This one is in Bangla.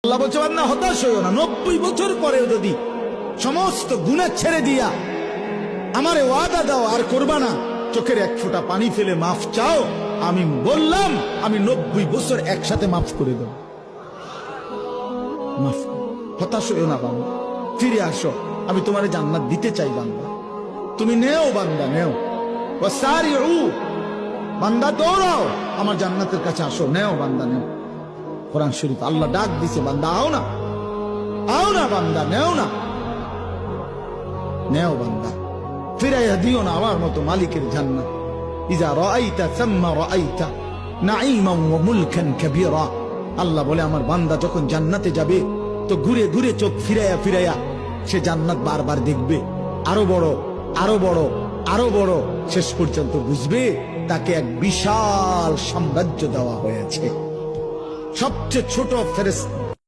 আল্লাহ বলছে বান্দা হতাশ হইও না, 90 বছর পরেও যদি সমস্ত গুনাহ ছেড়ে দিয়া আমারে ওয়াদা দাও আর করবা না, চোখের এক ফোঁটা পানি ফেলে মাফ চাও, আমি বললাম আমি 90 বছর একসাথে মাফ করে দেব। মাফ, হতাশ হইও না বান্দা, ফিরে আসো, আমি তোমারে জান্নাত দিতে চাই বান্দা, তুমি নেও বান্দা নেও। ওয়াসারিউ, বান্দা দৌড়াও আমার জান্নাতের কাছে আসো, নেও বান্দা নেও। কোরআন শরীফ আল্লাহ ডাক দিছে, বান্দা আও না, আও না বান্দা, নেও না, নেও বান্দা, ফিরাইয়া দিও না আমার মতো মালিকের জান্নাত। ইজা রাআইতা সাম্মা রাআইতা নাঈমান ওয়া মুলকান কাবীরা। আল্লাহ বলে আমার বান্দা যখন জান্নাতে যাবে তো ঘুরে ঘুরে চোখ ফিরাইয়া ফিরাইয়া সে জান্নাত বারবার দেখবে, আরো বড় আরো বড় আরো বড়, শেষ পর্যন্ত বুঝবে তাকে এক বিশাল সাম্রাজ্য দেওয়া হয়েছে। সবচেয়ে ছোট ফেরেশতা